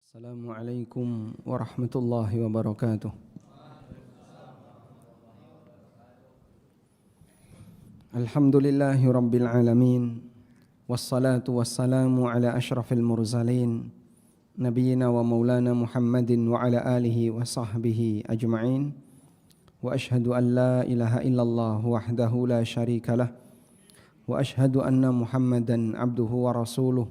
Assalamualaikum warahmatullahi wabarakatuh. Alhamdulillahi rabbil alamin. Wassalatu wassalamu ala ashrafil mursalin Nabiyyina wa maulana Muhammadin wa ala alihi wa sahbihi ajma'in. Wa ashhadu an la ilaha illallah wahdahu la syarika lah. Wa ashhadu anna Muhammadan abduhu wa rasuluh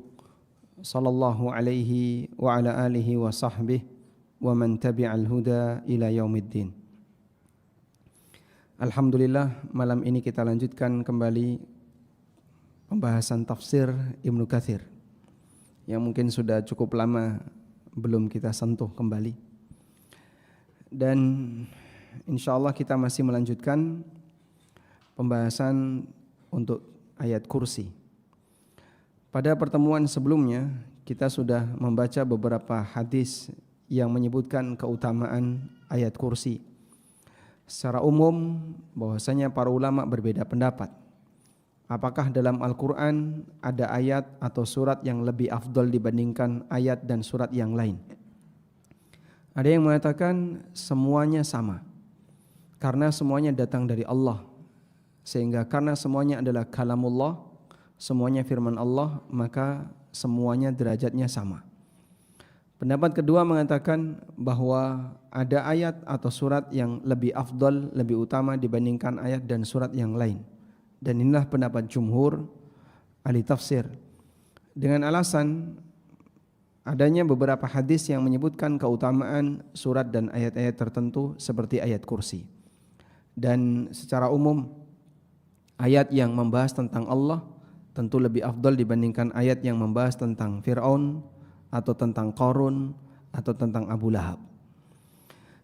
sallallahu alaihi wa ala alihi wa sahbihi wa man tabi'al huda ila yaumiddin. Alhamdulillah, malam ini kita lanjutkan kembali pembahasan tafsir Ibnu Katsir yang mungkin sudah cukup lama belum kita sentuh kembali. Dan insyaallah kita masih melanjutkan pembahasan untuk ayat kursi. Pada pertemuan sebelumnya kita sudah membaca beberapa hadis yang menyebutkan keutamaan ayat kursi. Secara umum bahwasanya para ulama berbeda pendapat. Apakah dalam Al-Quran ada ayat atau surat yang lebih afdal dibandingkan ayat dan surat yang lain? Ada yang mengatakan semuanya sama, karena semuanya datang dari Allah. Sehingga karena semuanya adalah kalamullah, semuanya firman Allah, maka semuanya derajatnya sama. Pendapat kedua mengatakan bahwa ada ayat atau surat yang lebih afdal, lebih utama dibandingkan ayat dan surat yang lain. Dan inilah pendapat jumhur ahli tafsir. Dengan alasan adanya beberapa hadis yang menyebutkan keutamaan surat dan ayat-ayat tertentu seperti ayat kursi. Dan secara umum ayat yang membahas tentang Allah tentu lebih afdal dibandingkan ayat yang membahas tentang Fir'aun atau tentang Qarun atau tentang Abu Lahab.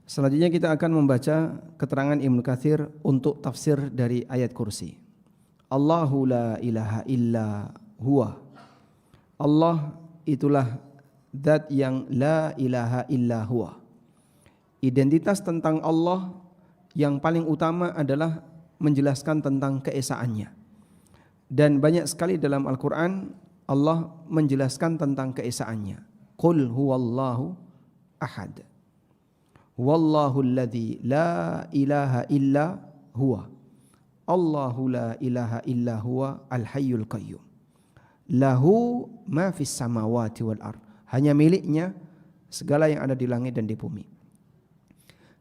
Selanjutnya kita akan membaca keterangan Ibnu Katsir untuk tafsir dari ayat kursi. Allahu la ilaha illa huwa. Allah itulah zat yang la ilaha illa huwa. Identitas tentang Allah yang paling utama adalah menjelaskan tentang keesaannya. Dan banyak sekali dalam Al-Quran Allah menjelaskan tentang keesaannya. Qul huwallahu ahad. Wallahu alladhi la ilaha illa huwa. Allahu la ilaha illa huwa al-hayyul qayyum. Lahu ma fis samawati wal ard. Hanya miliknya segala yang ada di langit dan di bumi.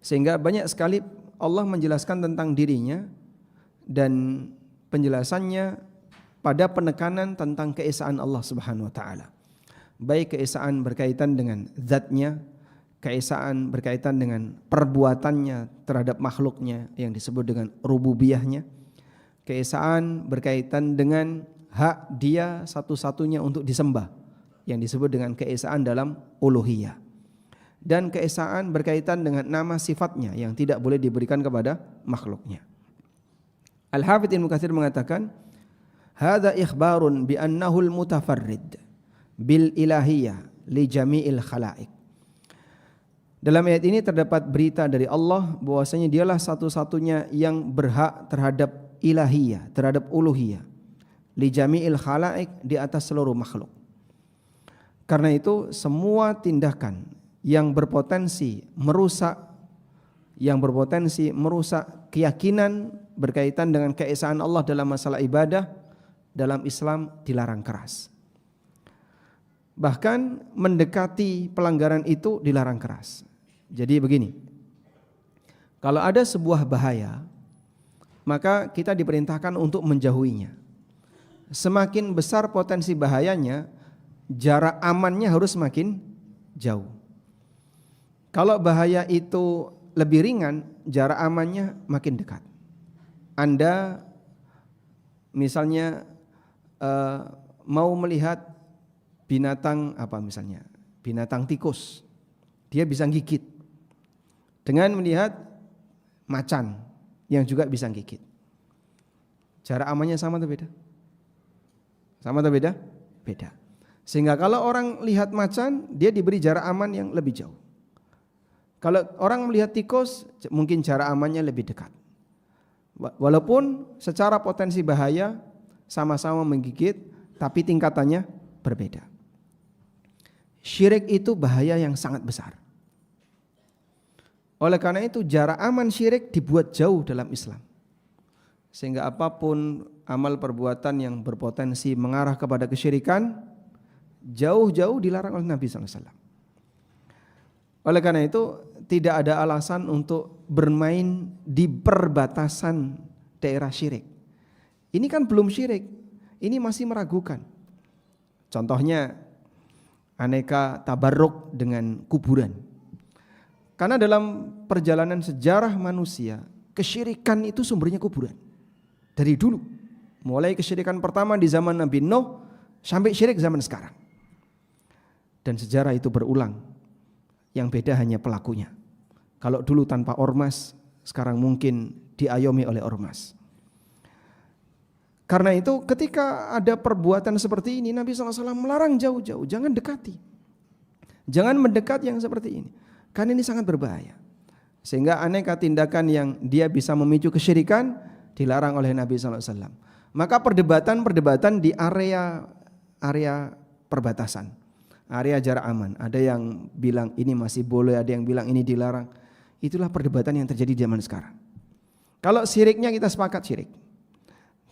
Sehingga banyak sekali Allah menjelaskan tentang dirinya dan penjelasannya pada penekanan tentang keesaan Allah Subhanahu wa taala. Baik keesaan berkaitan dengan zatnya, keesaan berkaitan dengan perbuatannya terhadap makhluknya yang disebut dengan rububiyahnya, keesaan berkaitan dengan hak dia satu-satunya untuk disembah yang disebut dengan keesaan dalam uluhiyah, dan keesaan berkaitan dengan nama sifatnya yang tidak boleh diberikan kepada makhluknya. Al-Hafidz Ibnu Katsir mengatakan, hadza ikhbarun bi annahu al-mutafarrid bil ilahiyah li jami'il khalaiq. Dalam ayat ini terdapat berita dari Allah bahwasanya dialah satu-satunya yang berhak terhadap ilahiyah, terhadap uluhiyah, li jami'il khalaiq, di atas seluruh makhluk. Karena itu semua tindakan yang berpotensi merusak keyakinan berkaitan dengan keesaan Allah dalam masalah ibadah dalam Islam dilarang keras. Bahkan mendekati pelanggaran itu dilarang keras. Jadi begini, kalau ada sebuah bahaya, maka kita diperintahkan untuk menjauhinya. Semakin besar potensi bahayanya, jarak amannya harus semakin jauh. Kalau bahaya itu lebih ringan, jarak amannya makin dekat. Anda misalnya mau melihat binatang apa misalnya, binatang tikus, dia bisa gigit. Dengan melihat macan yang juga bisa gigit, jarak amannya sama atau beda? Sama atau beda? Beda. Sehingga kalau orang lihat macan, dia diberi jarak aman yang lebih jauh. Kalau orang melihat tikus, mungkin jarak amannya lebih dekat. Walaupun secara potensi bahaya sama-sama menggigit, tapi tingkatannya berbeda. Syirik itu bahaya yang sangat besar. Oleh karena itu jarak aman syirik dibuat jauh dalam Islam. Sehingga apapun amal perbuatan yang berpotensi mengarah kepada kesyirikan, jauh-jauh dilarang oleh Nabi SAW. Oleh karena itu tidak ada alasan untuk bermain di perbatasan daerah syirik. Ini kan belum syirik, ini masih meragukan. Contohnya aneka tabarruk dengan kuburan. Karena dalam perjalanan sejarah manusia, kesyirikan itu sumbernya kuburan. Dari dulu, mulai kesyirikan pertama di zaman Nabi Nuh sampai syirik zaman sekarang. Dan sejarah itu berulang. Yang beda hanya pelakunya. Kalau dulu tanpa ormas, sekarang mungkin diayomi oleh ormas. Karena itu ketika ada perbuatan seperti ini, Nabi SAW melarang jauh-jauh, jangan dekati. Jangan mendekat yang seperti ini. Karena ini sangat berbahaya. Sehingga aneka tindakan yang dia bisa memicu kesyirikan dilarang oleh Nabi SAW. Maka perdebatan di area perbatasan, area jarak aman. Ada yang bilang ini masih boleh, ada yang bilang ini dilarang. Itulah perdebatan yang terjadi di zaman sekarang. Kalau syiriknya kita sepakat syirik.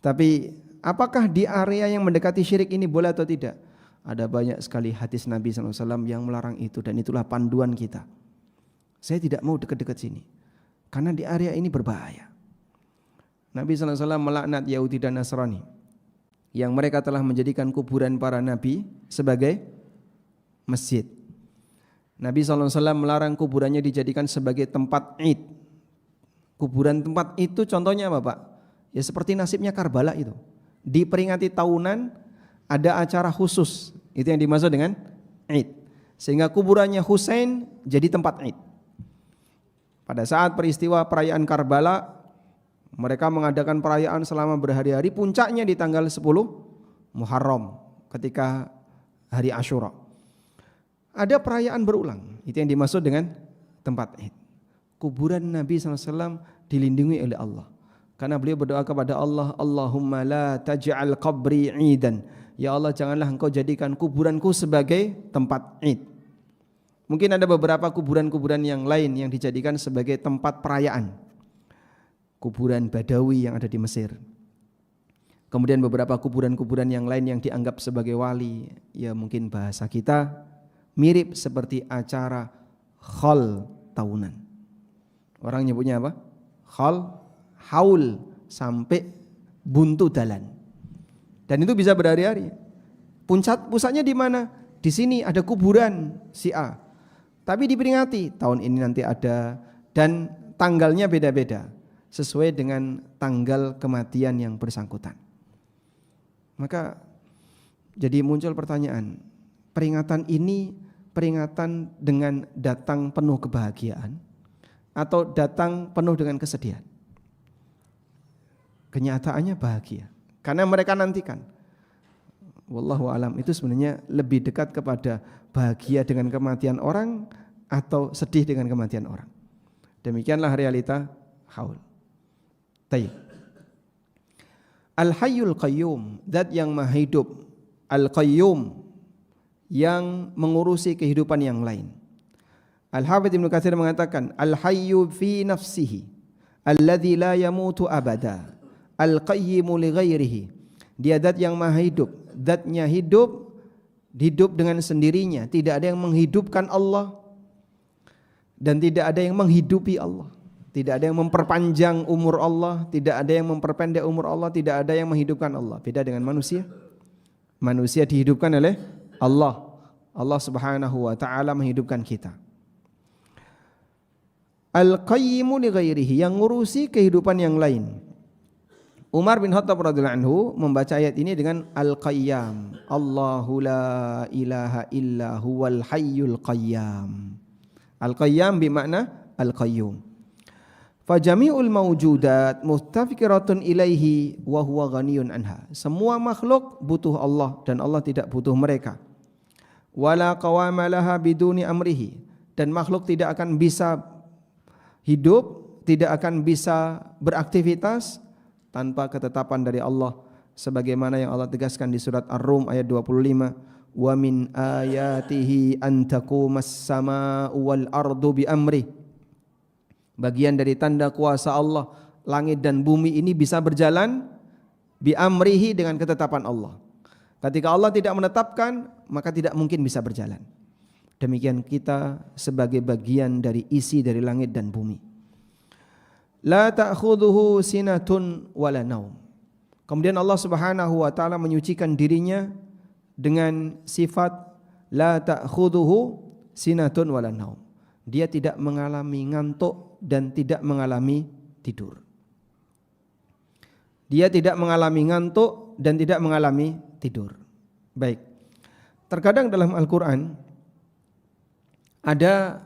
Tapi apakah di area yang mendekati syirik ini boleh atau tidak? Ada banyak sekali hadis Nabi SAW yang melarang itu, dan itulah panduan kita. Saya tidak mau dekat-dekat sini karena di area ini berbahaya. Nabi SAW melaknat Yahudi dan Nasrani yang mereka telah menjadikan kuburan para nabi sebagai masjid. Nabi SAW melarang kuburannya dijadikan sebagai tempat id. Kuburan tempat itu contohnya apa Pak? Ya seperti nasibnya Karbala itu. Diperingati tahunan ada acara khusus. Itu yang dimaksud dengan id. Sehingga kuburannya Husain jadi tempat id. Pada saat peristiwa perayaan Karbala, mereka mengadakan perayaan selama berhari-hari, puncaknya di tanggal 10 Muharram ketika hari Asyura. Ada perayaan berulang, itu yang dimaksud dengan tempat id. Kuburan Nabi SAW dilindungi oleh Allah. Karena beliau berdoa kepada Allah, Allahumma la taj'al qabri idan. Ya Allah, janganlah engkau jadikan kuburanku sebagai tempat id. Mungkin ada beberapa kuburan-kuburan yang lain yang dijadikan sebagai tempat perayaan. Kuburan Badawi yang ada di Mesir. Kemudian beberapa kuburan-kuburan yang lain yang dianggap sebagai wali. Ya mungkin bahasa kita mirip seperti acara khol tahunan. Orang nyebutnya apa? Khol, haul, sampai buntu dalan. Dan itu bisa berhari-hari. Pusatnya di mana? Di sini ada kuburan si A. Tapi diperingati tahun ini nanti ada, dan tanggalnya beda-beda sesuai dengan tanggal kematian yang bersangkutan. Maka jadi muncul pertanyaan, peringatan ini peringatan dengan datang penuh kebahagiaan atau datang penuh dengan kesedihan? Kenyataannya bahagia, karena mereka nantikan. Wallahu alam, itu sebenarnya lebih dekat kepada bahagia dengan kematian orang atau sedih dengan kematian orang. Demikianlah realita haul. Tayyib. Al-Hayyul Qayyum, zat yang maha hidup. Al-Qayyum, yang mengurusi kehidupan yang lain. Al-Hafidz Ibnu Katsir mengatakan, Al-Hayyu fi nafsihi alladzi la yamutu abada. Al-Qayyimu li ghairihi. Dia zat yang maha hidup. Zatnya hidup dengan sendirinya. Tidak ada yang menghidupkan Allah dan tidak ada yang menghidupi Allah. Tidak ada yang memperpanjang umur Allah, tidak ada yang memperpendek umur Allah, tidak ada yang menghidupkan Allah. Beda dengan manusia. Manusia dihidupkan oleh Allah. Allah Subhanahu wa taala menghidupkan kita. Al-Qayyimu li ghairihi, yang ngurusi kehidupan yang lain. Umar bin Khattab radhiyallahu anhu membaca ayat ini dengan Al-Qayyam. Allahu la ilaha illa huwal hayyul qayyam. Al-Qayyam bermakna Al-Qayyum. Fajami'ul mawjudat mustafikiratun ilaihi wa huwa ghaniyun anha. Semua makhluk butuh Allah dan Allah tidak butuh mereka. Wala qawama laha biduni amrihi. Dan makhluk tidak akan bisa hidup, tidak akan bisa beraktivitas tanpa ketetapan dari Allah, sebagaimana yang Allah tegaskan di surat Ar-Rum ayat 25, wa min ayatihi an taqumas samaa'u wal ardu bi amri. Bagian dari tanda kuasa Allah, langit dan bumi ini bisa berjalan bi amrihi, dengan ketetapan Allah. Ketika Allah tidak menetapkan, maka tidak mungkin bisa berjalan. Demikian kita sebagai bagian dari isi dari langit dan bumi. La ta'khudhuhu sinatun wala naum. Kemudian Allah Subhanahu wa taala menyucikan dirinya dengan sifat la ta'khudhuhu sinatun wala naum. Dia tidak mengalami ngantuk dan tidak mengalami tidur. Dia tidak mengalami ngantuk dan tidak mengalami tidur. Baik. Terkadang dalam Al-Qur'an ada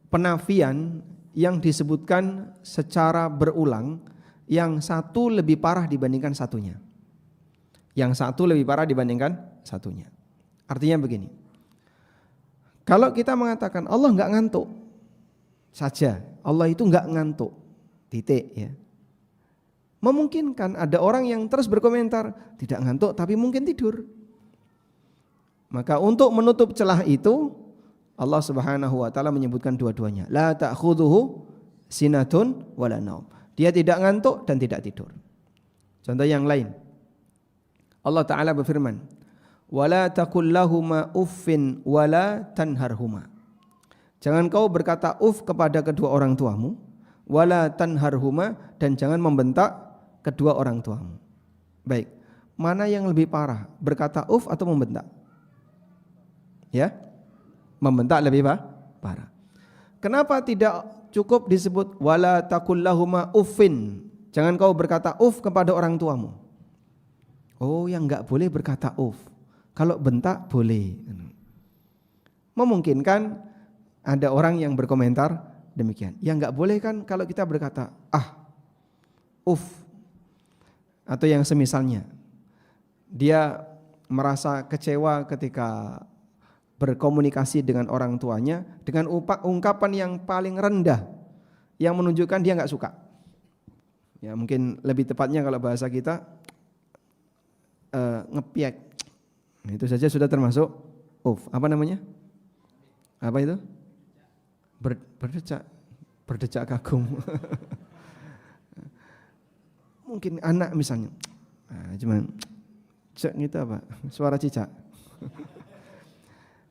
penafian yang disebutkan secara berulang, yang satu lebih parah dibandingkan satunya. Yang satu lebih parah dibandingkan satunya. Artinya begini. Kalau kita mengatakan Allah enggak ngantuk saja, Allah itu enggak ngantuk, titik ya. Memungkinkan ada orang yang terus berkomentar tidak ngantuk tapi mungkin tidur. Maka untuk menutup celah itu Allah Subhanahu wa taala menyebutkan dua-duanya. La ta'khudhuhu sinatun wala naum. Dia tidak ngantuk dan tidak tidur. Contoh yang lain. Allah taala berfirman, "Wala taqul lahuma uffin wala tanharhuma." Jangan kau berkata kepada kedua orang tuamu, wala tanharhuma, dan jangan membentak kedua orang tuamu. Baik, mana yang lebih parah, berkata atau membentak? Ya, membentak lebih parah. Kenapa tidak cukup disebut wala taqul lahuma uffin? Jangan kau berkata kepada orang tuamu. Oh, yang enggak boleh berkata kalau bentak boleh. Memungkinkan ada orang yang berkomentar demikian. Yang enggak boleh kan kalau kita berkata atau yang semisalnya. Dia merasa kecewa ketika berkomunikasi dengan orang tuanya dengan ungkapan yang paling rendah yang menunjukkan dia enggak suka. Ya, mungkin lebih tepatnya kalau bahasa kita ngepiak. Itu saja sudah termasuk apa namanya? Apa itu? Berdecak kagum. Mungkin anak misalnya, cuman cek gitu apa? Suara cicak.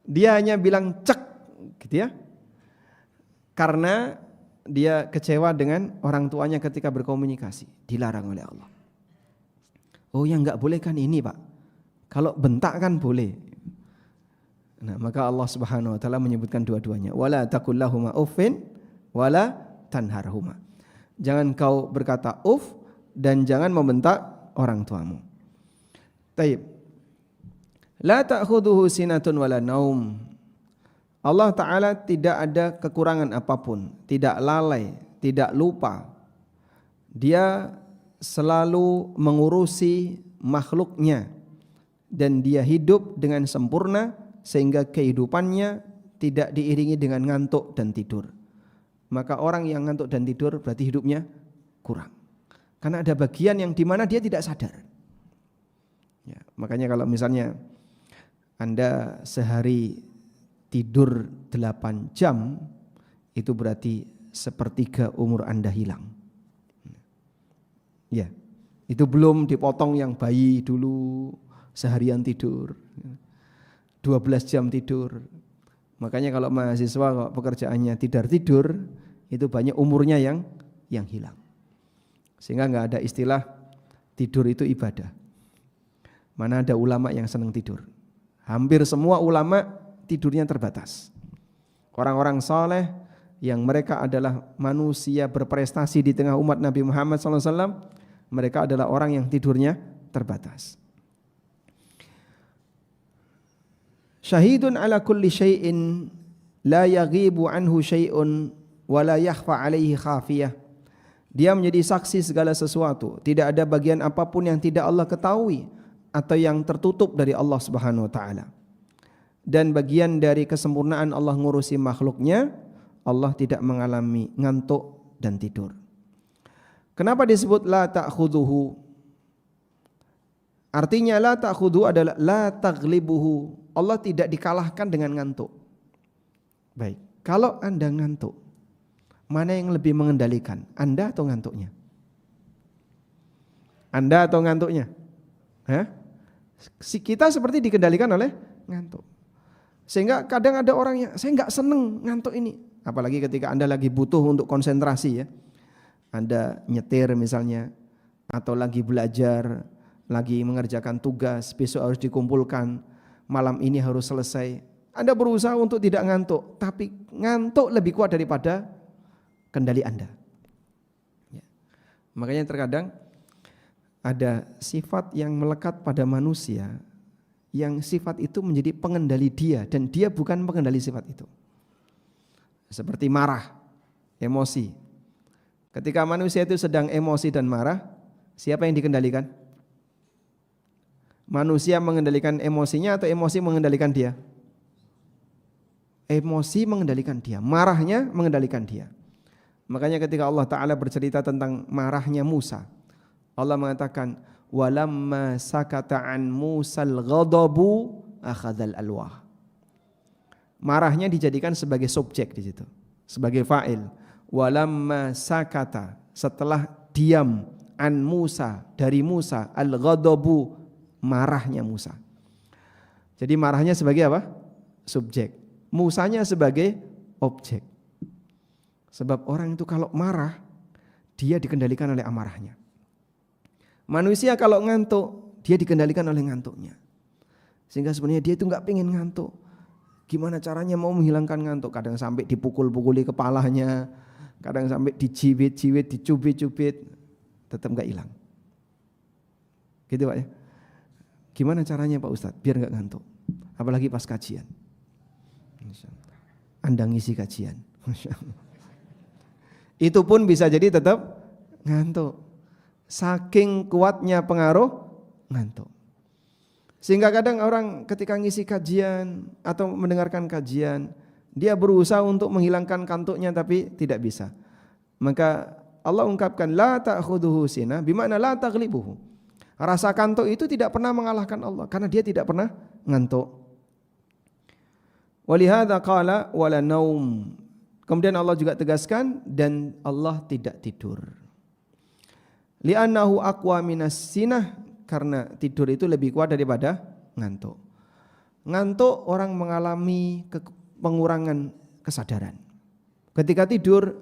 Dia hanya bilang cek, gitu ya. Karena dia kecewa dengan orang tuanya ketika berkomunikasi, dilarang oleh Allah. Oh, yang enggak boleh kan ini, Pak. Kalau bentak kan boleh. Nah, maka Allah Subhanahu wa taala menyebutkan dua-duanya. Wala taqul lahuma uffin wala tanharhuma. Jangan kau berkata dan jangan membentak orang tuamu. Taib. La ta'khudhuhu sinatun wala naum. Allah taala tidak ada kekurangan apapun, tidak lalai, tidak lupa. Dia selalu mengurusi makhluknya dan dia hidup dengan sempurna sehingga kehidupannya tidak diiringi dengan ngantuk dan tidur. Maka orang yang ngantuk dan tidur berarti hidupnya kurang. Karena ada bagian yang dimana dia tidak sadar. Ya, makanya kalau misalnya Anda sehari tidur 8 jam, itu berarti sepertiga umur Anda hilang. Ya, itu belum dipotong yang bayi dulu seharian tidur, 12 jam tidur. Makanya kalau mahasiswa kok pekerjaannya tidur, itu banyak umurnya yang hilang. Sehingga enggak ada istilah tidur itu ibadah. Mana ada ulama yang senang tidur. Hampir semua ulama tidurnya terbatas. Orang-orang saleh yang mereka adalah manusia berprestasi di tengah umat Nabi Muhammad SAW, mereka adalah orang yang tidurnya terbatas. Syahidun ala kulli syai'in la yaghibu anhu syai'un wa la yakhfa alaihi khafiyah. Dia menjadi saksi segala sesuatu, tidak ada bagian apapun yang tidak Allah ketahui atau yang tertutup dari Allah Subhanahu wa taala. Dan bagian dari kesempurnaan Allah ngurusi makhluknya, Allah tidak mengalami ngantuk dan tidur. Kenapa disebut la ta'khudhuhu? Artinya la ta'khudhu adalah la taghlibuhu. Allah tidak dikalahkan dengan ngantuk. Baik, kalau Anda ngantuk, mana yang lebih mengendalikan? Anda atau ngantuknya? Anda atau ngantuknya? Hah? Kita seperti dikendalikan oleh ngantuk. Sehingga kadang ada orang yang saya nggak seneng ngantuk ini. Apalagi ketika Anda lagi butuh untuk konsentrasi ya. Anda nyetir misalnya, atau lagi belajar, lagi mengerjakan tugas, besok harus dikumpulkan, malam ini harus selesai. Anda berusaha untuk tidak ngantuk, tapi ngantuk lebih kuat daripada kendali Anda. Ya. Makanya terkadang ada sifat yang melekat pada manusia, yang sifat itu menjadi pengendali dia, dan dia bukan pengendali sifat itu. Seperti marah, emosi. Ketika manusia itu sedang emosi dan marah, siapa yang dikendalikan? Manusia mengendalikan emosinya atau emosi mengendalikan dia? Emosi mengendalikan dia, marahnya mengendalikan dia. Makanya ketika Allah Ta'ala bercerita tentang marahnya Musa, Allah mengatakan, walamma sakata an Musal ghadabu akhadzal alwah. Marahnya dijadikan sebagai subjek di situ, sebagai fa'il. Walamma sakata, setelah diam, an Musa, dari Musa, al ghadabu, marahnya Musa. Jadi marahnya sebagai apa? Subjek. Musanya sebagai objek. Sebab orang itu kalau marah, dia dikendalikan oleh amarahnya. Manusia kalau ngantuk, dia dikendalikan oleh ngantuknya. Sehingga sebenarnya dia itu nggak pengen ngantuk. Gimana caranya mau menghilangkan ngantuk? Kadang sampai dipukul-pukuli kepalanya, kadang sampai dicibit-cibit, dicubit-cubit, tetap nggak hilang. Gitu Pak ya. Gimana caranya Pak Ustadz biar nggak ngantuk? Apalagi pas kajian. Anda ngisi kajian. Itu pun bisa jadi tetap ngantuk. Saking kuatnya pengaruh ngantuk. Sehingga kadang orang ketika ngisi kajian atau mendengarkan kajian, dia berusaha untuk menghilangkan kantuknya tapi tidak bisa. Maka Allah ungkapkan la ta'khudhuhu sinah, bima'na la taghlibuhu. Rasa kantuk itu tidak pernah mengalahkan Allah karena dia tidak pernah ngantuk. Walihada qala wala naum. Kemudian Allah juga tegaskan dan Allah tidak tidur. Li'annahu aqwa minas sinah, karena tidur itu lebih kuat daripada ngantuk. Ngantuk orang mengalami pengurangan kesadaran. Ketika tidur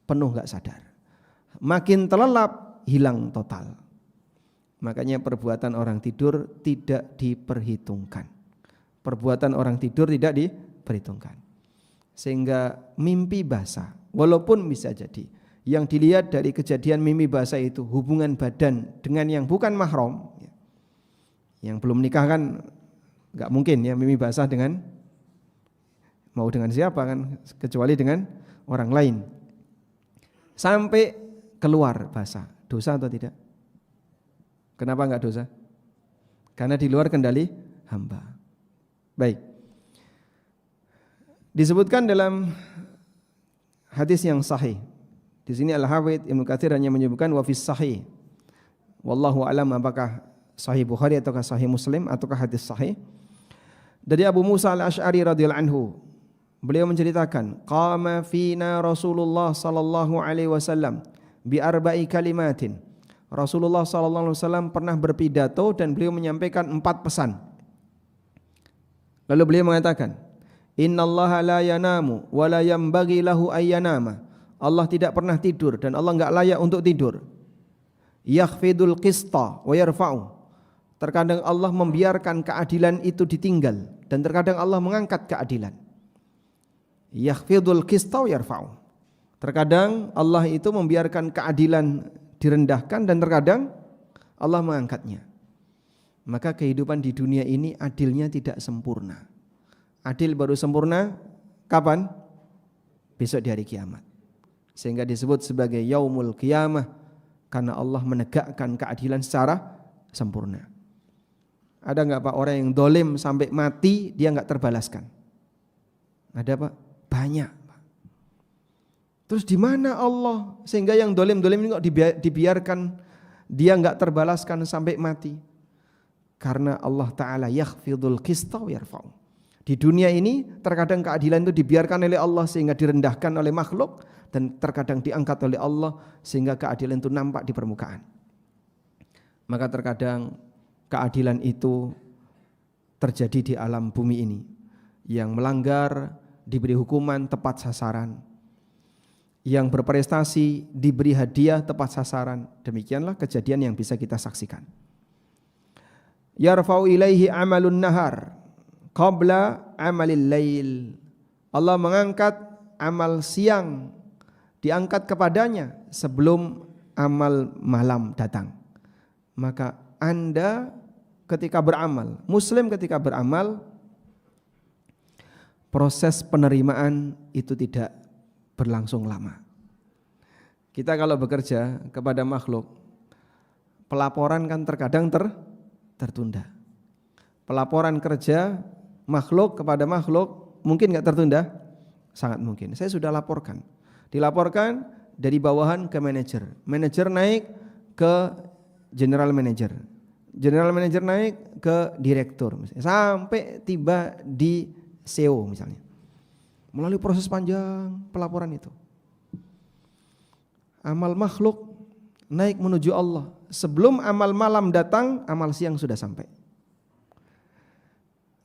penuh enggak sadar. Makin terlelap hilang total. Makanya perbuatan orang tidur tidak diperhitungkan. Perbuatan orang tidur tidak diperhitungkan. Sehingga mimpi basah, walaupun bisa jadi yang dilihat dari kejadian mimpi basah itu hubungan badan dengan yang bukan mahram, yang belum nikah kan nggak mungkin ya mimpi basah dengan mau dengan siapa kan, kecuali dengan orang lain. Sampai keluar basah, dosa atau tidak? Kenapa nggak dosa? Karena di luar kendali hamba. Baik. Disebutkan dalam hadis yang sahih. Di sini Al-Hafidz Ibnu Katsir hanya menyebutkan wa fis sahih. Wallahu alam apakah sahih Bukhari ataukah sahih Muslim ataukah hadis sahih. Dari Abu Musa Al-Asy'ari radhiyallahu anhu, beliau menceritakan, qama fina Rasulullah sallallahu alaihi wasallam bi arba'i kalimatin. Rasulullah sallallahu alaihi wasallam pernah berpidato dan beliau menyampaikan 4 pesan. Lalu beliau mengatakan, innallaha la yanamu wa la yanbaghi lahu ayyanama. Allah tidak pernah tidur dan Allah enggak layak untuk tidur. Yakhfidul qista wa yarfa'u. Terkadang Allah membiarkan keadilan itu ditinggal dan terkadang Allah mengangkat keadilan. Yakhfidul qista wa yarfa'u. Terkadang Allah itu membiarkan keadilan direndahkan dan terkadang Allah mengangkatnya. Maka kehidupan di dunia ini adilnya tidak sempurna. Adil baru sempurna kapan? Besok di hari kiamat. Sehingga disebut sebagai yaumul qiyamah karena Allah menegakkan keadilan secara sempurna. Ada enggak Pak orang yang dolim sampai mati dia enggak terbalaskan? Ada Pak? Banyak Pak. Terus di mana Allah sehingga yang dolim-dolim ini kok dibiarkan dia enggak terbalaskan sampai mati? Karena Allah Ta'ala yakhfidul qista wa yarfa'u. Di dunia ini terkadang keadilan itu dibiarkan oleh Allah sehingga direndahkan oleh makhluk, dan terkadang diangkat oleh Allah sehingga keadilan itu nampak di permukaan. Maka terkadang keadilan itu terjadi di alam bumi ini. Yang melanggar diberi hukuman tepat sasaran, yang berprestasi diberi hadiah tepat sasaran. Demikianlah kejadian yang bisa kita saksikan. Yarfa'u ilaihi amalun nahar qabla amalil lail. Allah mengangkat amal siang, diangkat kepadanya sebelum amal malam datang. Maka Anda ketika beramal, muslim ketika beramal, proses penerimaan itu tidak berlangsung lama. Kita kalau bekerja kepada makhluk, pelaporan kan terkadang tertunda. Pelaporan kerja makhluk kepada makhluk mungkin nggak tertunda? Sangat mungkin. Saya sudah laporkan. Dilaporkan dari bawahan ke manajer. Manajer naik ke general manager. General manager naik ke direktur. Sampai tiba di CEO misalnya. Melalui proses panjang pelaporan itu. Amal makhluk naik menuju Allah. Sebelum amal malam datang, amal siang sudah sampai.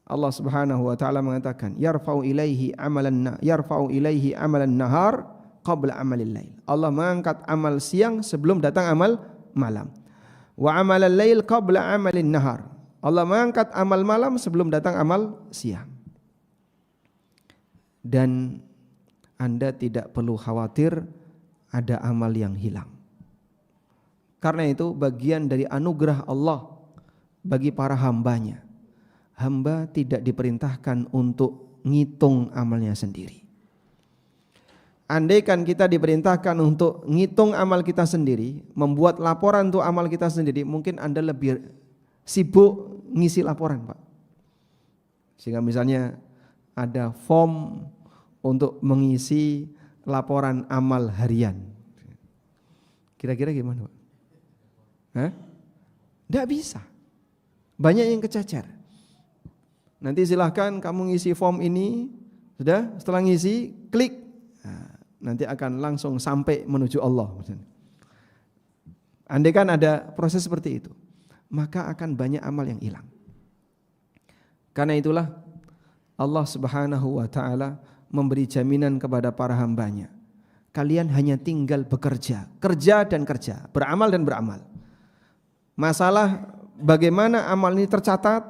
Allah Subhanahu wa taala mengatakan, yarfa'u ilaihi amalan nahar qabla amalil lail. Allah mengangkat amal siang sebelum datang amal malam. Wa amalal lail qabla amalin nahar. Allah mengangkat amal malam sebelum datang amal siang. Dan Anda tidak perlu khawatir ada amal yang hilang. Karena itu bagian dari anugerah Allah bagi para hambanya. Hamba tidak diperintahkan untuk ngitung amalnya sendiri. Andaikan kita diperintahkan untuk ngitung amal kita sendiri, membuat laporan untuk amal kita sendiri, mungkin Anda lebih sibuk ngisi laporan, Pak. Sehingga misalnya ada form untuk mengisi laporan amal harian. Kira-kira gimana, Pak? Tidak bisa. Banyak yang kececer. Nanti silahkan kamu ngisi form ini. Sudah, setelah ngisi, klik. Nanti akan langsung sampai menuju Allah. Andai kan ada proses seperti itu, maka akan banyak amal yang hilang. Karena itulah Allah Subhanahu wa ta'ala memberi jaminan kepada para hambanya. Kalian hanya tinggal bekerja, kerja dan kerja, beramal dan beramal. Masalah bagaimana amal ini tercatat,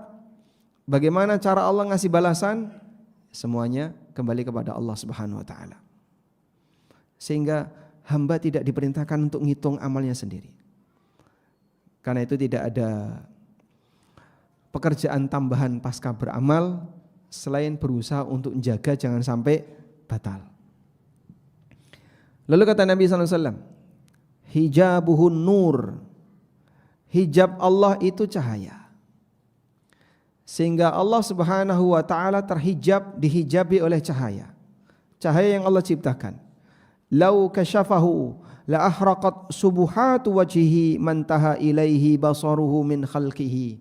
bagaimana cara Allah ngasih balasan, semuanya kembali kepada Allah Subhanahu wa taala. Sehingga hamba tidak diperintahkan untuk ngitung amalnya sendiri. Karena itu tidak ada pekerjaan tambahan pasca beramal selain berusaha untuk menjaga jangan sampai batal. Lalu kata Nabi SAW, hijabuhun nur. Hijab Allah itu cahaya. Sehingga Allah Subhanahu wa ta'ala dihijabi oleh cahaya. Cahaya yang Allah ciptakan. Lau kasyafahu la ahraqat subuhatu wajhihi mantaha ilaihi basaruhu min khalqihi.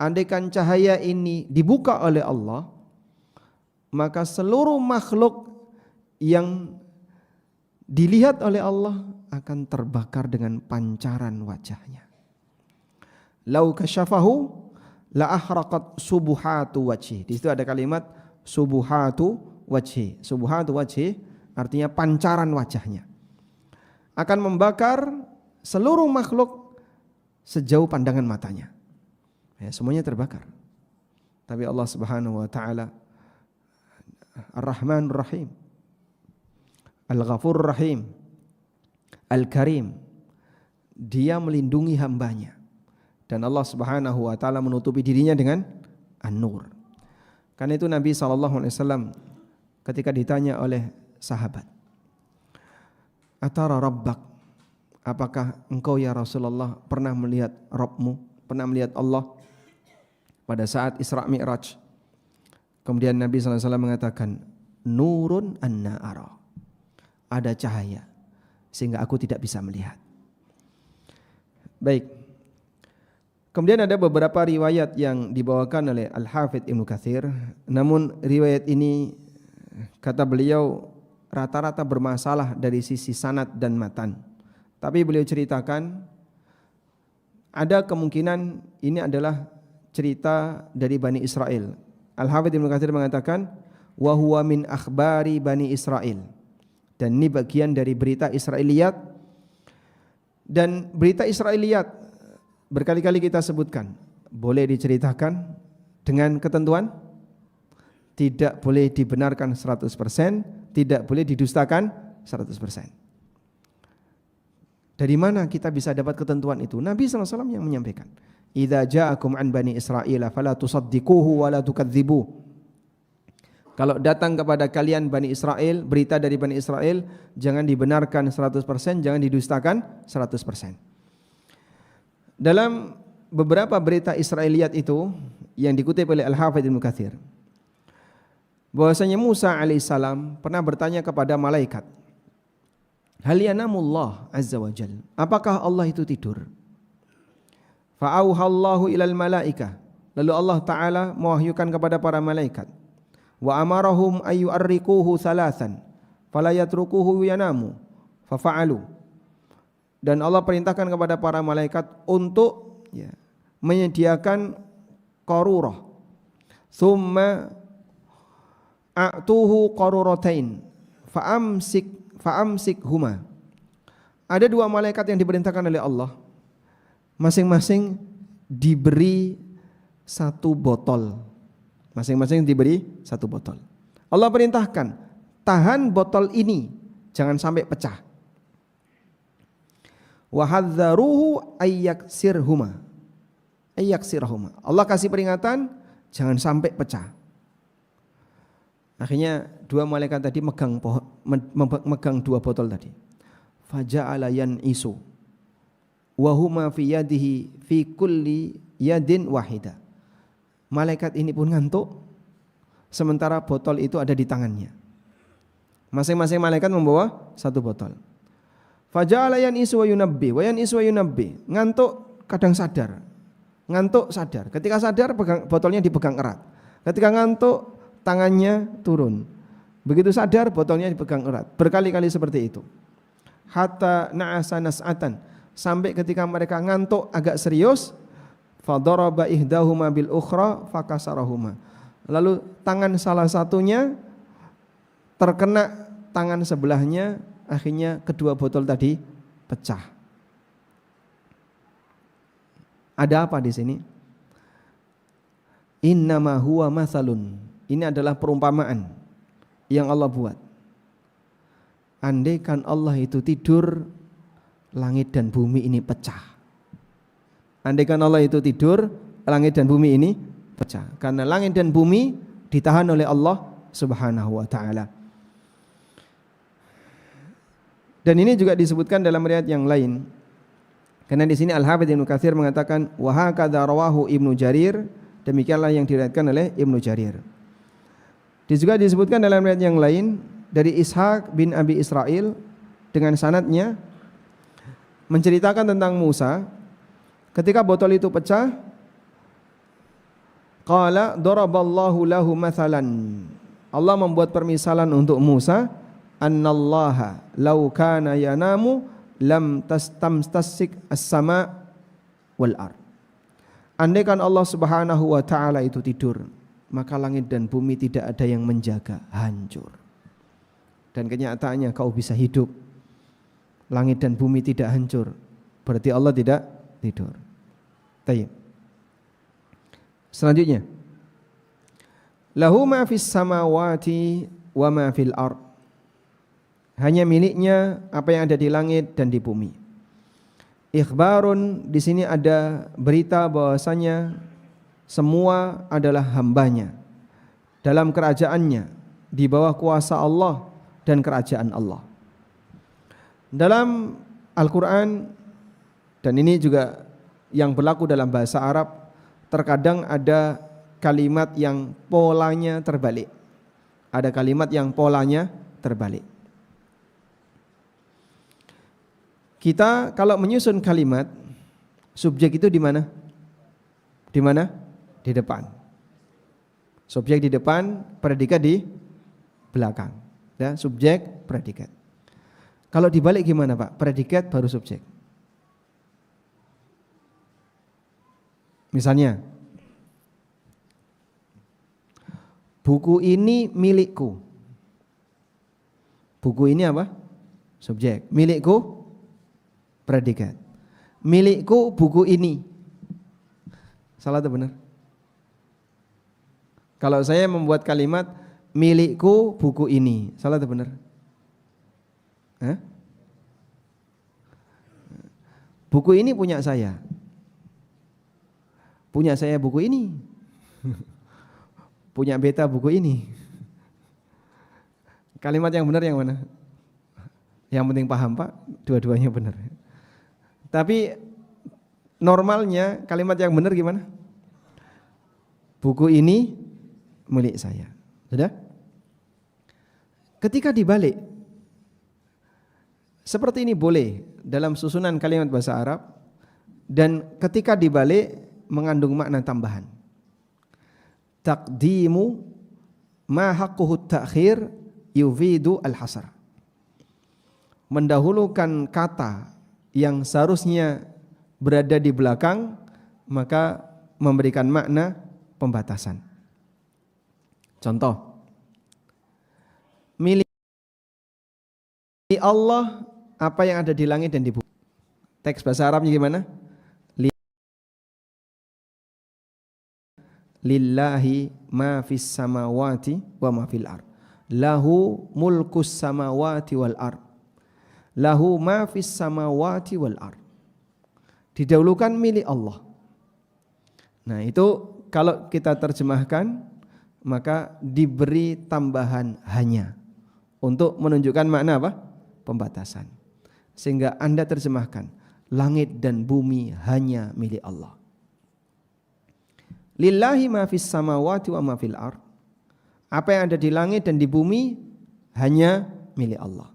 Andaikan cahaya ini dibuka oleh Allah, maka seluruh makhluk yang dilihat oleh Allah akan terbakar dengan pancaran wajahnya. Lau kasyafahu la ahraqat subuhatu wajhi. Di situ ada kalimat subuhatu wajhi. Subuhatu wajhi artinya pancaran wajahnya. Akan membakar seluruh makhluk sejauh pandangan matanya. Ya, semuanya terbakar. Tapi Allah Subhanahu wa taala Ar-Rahmanur Rahim, Al-Ghafurur Rahim, Al-Karim. Dia melindungi hambanya. Dan Allah Subhanahu wa taala menutupi dirinya dengan An-Nur. Karena itu Nabi SAW ketika ditanya oleh sahabat, Atara Rabbak, apakah engkau ya Rasulullah pernah melihat Rabbmu, pernah melihat Allah pada saat Isra Mi'raj? Kemudian Nabi SAW mengatakan, Nurun anna ara, ada cahaya sehingga aku tidak bisa melihat. Baik, Kemudian ada beberapa riwayat yang dibawakan oleh Al-Hafidz Ibnu Katsir, namun riwayat ini kata beliau rata-rata bermasalah dari sisi sanad dan matan. Tapi beliau ceritakan ada kemungkinan ini adalah cerita dari Bani Israel. Al-Hafidz Ibnu Katsir mengatakan wa huwa min akhbari Bani Israel. Dan ini bagian dari berita Israiliyat. Dan berita Israiliyat berkali-kali kita sebutkan, boleh diceritakan dengan ketentuan, tidak boleh dibenarkan 100%, tidak boleh didustakan 100%. Dari mana kita bisa dapat ketentuan itu? Nabi SAW yang menyampaikan, idza ja'akum an bani Israila fala tusaddiquhu wa la tukadzibu. Kalau datang kepada kalian Bani Israel, berita dari Bani Israel, jangan dibenarkan 100%, jangan didustakan 100%. Dalam beberapa berita Israiliyat itu yang dikutip oleh Al-Hafidz Ibnu Katsir, bahwasanya Musa alaihissalam pernah bertanya kepada malaikat, hal yanamullah azza wa jalla, apakah Allah itu tidur? Fa'auhallahu ilal malaikah, lalu Allah Ta'ala mewahyukan kepada para malaikat, wa amarahum ayu arrikuhu thalathan fala yatrukuhu yanamu fafa'alu. Dan Allah perintahkan kepada para malaikat untuk menyediakan qarurah. Thumma a'tuhu qaruratain fa'amsik huma. Ada dua malaikat yang diperintahkan oleh Allah, masing-masing diberi satu botol. Masing-masing diberi satu botol. Allah perintahkan, tahan botol ini, jangan sampai pecah. Wa hadzaruhu ayyaksirhuma. Allah kasih peringatan, jangan sampai pecah. Akhirnya dua malaikat tadi megang dua botol tadi. Faja'ala yan'isu wa huma fi yadihi fi kulli yadin wahida. Malaikat ini pun ngantuk, sementara botol itu ada di tangannya. Masing-masing malaikat membawa satu botol. Faja'ala yan'isu wa yunabbi. Ngantuk kadang sadar. Ngantuk sadar. Ketika sadar botolnya dipegang erat. Ketika ngantuk tangannya turun. Begitu sadar botolnya dipegang erat. Berkali-kali seperti itu. Hatta na'asa nas'atan. Sampai ketika mereka ngantuk agak serius, fadaraba ihdahuma bil ukhra fakasarahuma. Lalu tangan salah satunya terkena tangan sebelahnya, akhirnya kedua botol tadi pecah. Ada apa di sini? Innama huwa mathalun. Ini adalah perumpamaan yang Allah buat. Andaikan Allah itu tidur, langit dan bumi ini pecah. Andaikan Allah itu tidur, langit dan bumi ini pecah. Karena langit dan bumi ditahan oleh Allah Subhanahu wa taala. Dan ini juga disebutkan dalam riwayat yang lain. Karena di sini Al-Hafidz Ibnu Katsir mengatakan wa hakadza rawahu Ibnu Jarir, demikianlah yang diriwayatkan oleh Ibnu Jarir. Juga disebutkan dalam riwayat yang lain dari Ishaq bin Abi Israil dengan sanadnya menceritakan tentang Musa ketika botol itu pecah, qala daraballahu lahu mathalan. Allah membuat permisalan untuk Musa, annallaha law kana yanamu lam tastamstasik as-sama wal ard. Andaikan Allah Subhanahu wa taala itu tidur, maka langit dan bumi tidak ada yang menjaga, hancur. Dan kenyataannya kau bisa hidup, langit dan bumi tidak hancur, berarti Allah tidak tidur. Baik. Selanjutnya, lahu ma fis samawati wa ma fil ard. Hanya miliknya apa yang ada di langit dan di bumi. Ikhbarun, di sini ada berita bahwasanya semua adalah hambanya dalam kerajaannya, di bawah kuasa Allah dan kerajaan Allah. Dalam Al-Quran, dan ini juga yang berlaku dalam bahasa Arab, terkadang ada kalimat yang polanya terbalik. Ada kalimat yang polanya terbalik. Kita kalau menyusun kalimat, subjek itu di mana? Di mana? Di depan. Subjek di depan, predikat di belakang. Ya, subjek, predikat. Kalau dibalik gimana Pak? Predikat baru subjek. Misalnya, buku ini milikku. Buku ini apa? Subjek. Milikku, predikat. Milikku buku ini. Salah atau benar? Kalau saya membuat kalimat milikku buku ini, salah atau benar? Hah? Buku ini punya saya. Punya saya buku ini. Punya beta buku ini. Kalimat yang benar yang mana? Yang penting paham Pak, dua-duanya benar. Tapi normalnya kalimat yang benar gimana? Buku ini milik saya. Sudah? Ketika dibalik, seperti ini boleh dalam susunan kalimat bahasa Arab, dan ketika dibalik mengandung makna tambahan. Taqdimu ma haqquhu ta'khir yufidu al-hasr. Mendahulukan kata yang seharusnya berada di belakang, maka memberikan makna pembatasan. Contoh, milik Allah apa yang ada di langit dan di bumi. Teks bahasa Arabnya gimana? Lillahi ma fis samawati wa ma fil ard. Lahu mulkus samawati wal ard. Lahu ma fis samawati wal ard. Didahulukan milik Allah. Nah, itu kalau kita terjemahkan maka diberi tambahan hanya untuk menunjukkan makna apa? Pembatasan. Sehingga Anda terjemahkan langit dan bumi hanya milik Allah. Lillahi ma fis samawati wa ma fil ard. Apa yang ada di langit dan di bumi hanya milik Allah.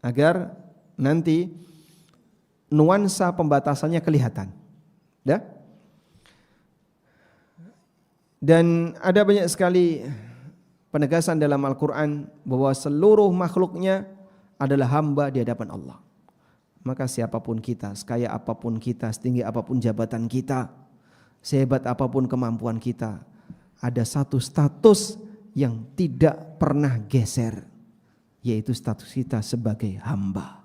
Agar nanti nuansa pembatasannya kelihatan. Ya? Dan ada banyak sekali penegasan dalam Al-Quran bahwa seluruh makhluknya adalah hamba di hadapan Allah. Maka siapapun kita, sekaya apapun kita, setinggi apapun jabatan kita, sehebat apapun kemampuan kita, ada satu status yang tidak pernah geser, yaitu status kita sebagai hamba.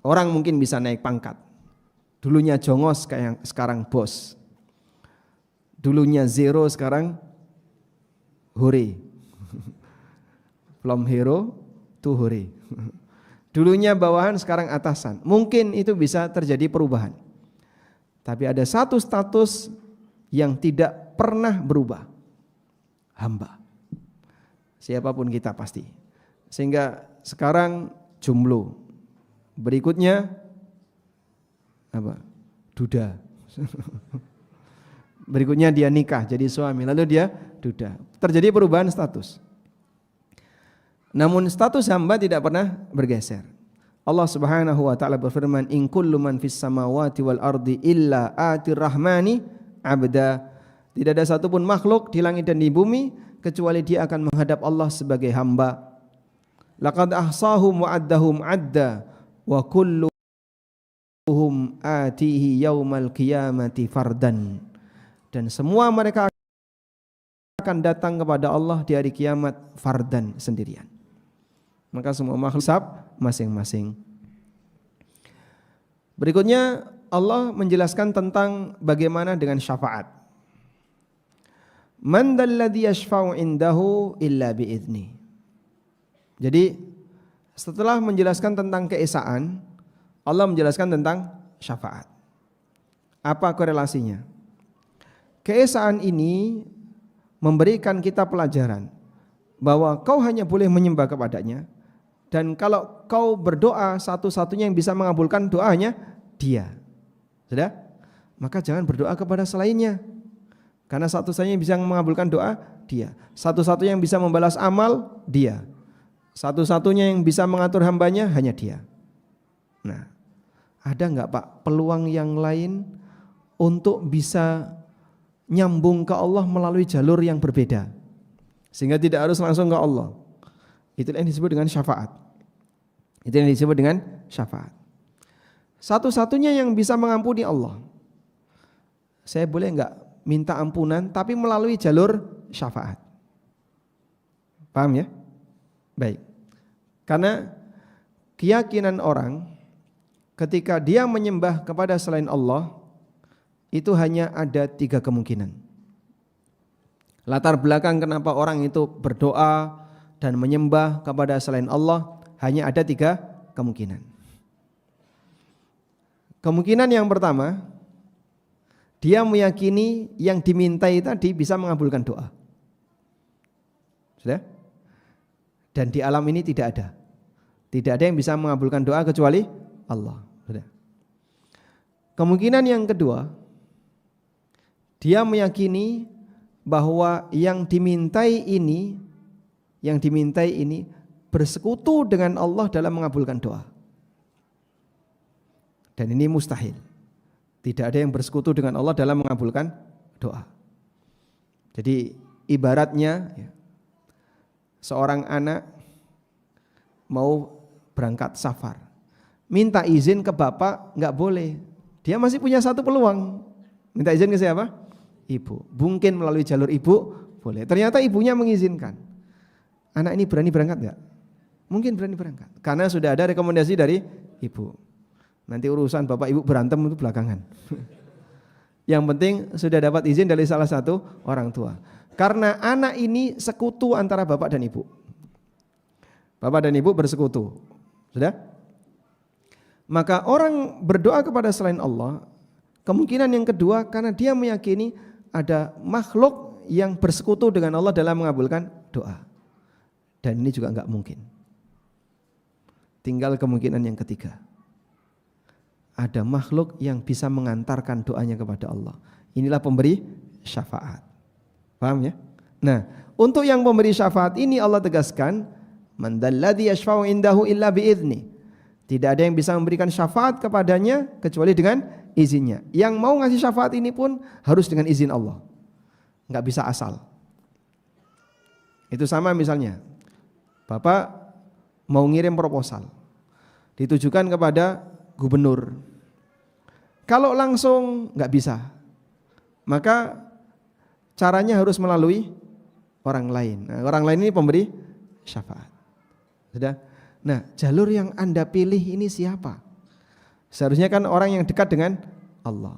Orang mungkin bisa naik pangkat. Dulunya jongos kayak sekarang bos. Dulunya zero sekarang hore. From hero to hore. Dulunya bawahan sekarang atasan. Mungkin itu bisa terjadi perubahan. Tapi ada satu status yang tidak pernah berubah. Hamba. Siapapun kita pasti. Sehingga sekarang jomblo. Berikutnya apa? Duda. Berikutnya dia nikah jadi suami, lalu dia duda. Terjadi perubahan status. Namun status hamba tidak pernah bergeser. Allah Subhanahu wa taala berfirman, "In kullu man fis samawati wal ardi illa atir rahmani abda." Tidak ada satupun makhluk di langit dan di bumi kecuali dia akan menghadap Allah sebagai hamba. Laqad ahsahum wa addahum adda wa kulluhum atihi yaumal qiyamati fardan. Dan semua mereka akan datang kepada Allah di hari kiamat fardan, sendirian. Maka semua makhluk hisab masing-masing. Berikutnya Allah menjelaskan tentang bagaimana dengan syafaat. Man dalladzi yashfa'u indahu illa bi'idznih. Jadi setelah menjelaskan tentang keesaan, Allah menjelaskan tentang syafaat. Apa korelasinya? Keesaan ini memberikan kita pelajaran bahwa kau hanya boleh menyembah kepadanya, dan kalau kau berdoa satu-satunya yang bisa mengabulkan doanya Dia. Sudah? Maka jangan berdoa kepada selainnya. Karena satu-satunya yang bisa mengabulkan doa Dia. Satu-satunya yang bisa membalas amal Dia. Satu-satunya yang bisa mengatur hambanya hanya Dia. Nah, ada enggak Pak peluang yang lain untuk bisa nyambung ke Allah melalui jalur yang berbeda, sehingga tidak harus langsung ke Allah. Itu yang disebut dengan syafaat. Itu yang disebut dengan syafaat. Satu-satunya yang bisa mengampuni Allah. Saya boleh enggak minta ampunan tapi melalui jalur syafaat? Paham ya? Baik. Karena keyakinan orang ketika dia menyembah kepada selain Allah itu hanya ada 3 kemungkinan. Latar belakang kenapa orang itu berdoa dan menyembah kepada selain Allah hanya ada 3 kemungkinan. Kemungkinan yang pertama, dia meyakini yang dimintai tadi bisa mengabulkan doa. Sudah? Dan di alam ini tidak ada. Tidak ada yang bisa mengabulkan doa kecuali Allah. Sudah. Kemungkinan yang kedua, dia meyakini bahwa yang dimintai ini bersekutu dengan Allah dalam mengabulkan doa. Dan ini mustahil. Tidak ada yang bersekutu dengan Allah dalam mengabulkan doa. Jadi ibaratnya seorang anak mau berangkat safar, minta izin ke bapak nggak boleh. Dia masih punya satu peluang. Minta izin ke siapa? Ibu. Mungkin melalui jalur ibu boleh. Ternyata ibunya mengizinkan. Anak ini berani berangkat nggak? Mungkin berani berangkat karena sudah ada rekomendasi dari ibu. Nanti urusan bapak ibu berantem itu belakangan. Yang penting sudah dapat izin dari salah satu orang tua. Karena anak ini sekutu antara bapak dan ibu. Bapak dan ibu bersekutu. Sudah? Maka orang berdoa kepada selain Allah, kemungkinan yang kedua karena dia meyakini ada makhluk yang bersekutu dengan Allah dalam mengabulkan doa. Dan ini juga enggak mungkin. Tinggal kemungkinan yang ketiga. Ada makhluk yang bisa mengantarkan doanya kepada Allah. Inilah pemberi syafaat. Paham ya? Nah, untuk yang pemberi syafaat ini Allah tegaskan, man dzalladzi yashfa'u indahu illa bi'idznih. Tidak ada yang bisa memberikan syafaat kepadanya kecuali dengan izinnya. Yang mau ngasih syafaat ini pun harus dengan izin Allah. Enggak bisa asal. Itu sama misalnya, Bapak mau ngirim proposal, ditujukan kepada gubernur. Kalau langsung nggak bisa, maka caranya harus melalui orang lain. Nah, orang lain ini pemberi syafaat. Sudah? Nah, jalur yang Anda pilih ini siapa? Seharusnya kan orang yang dekat dengan Allah.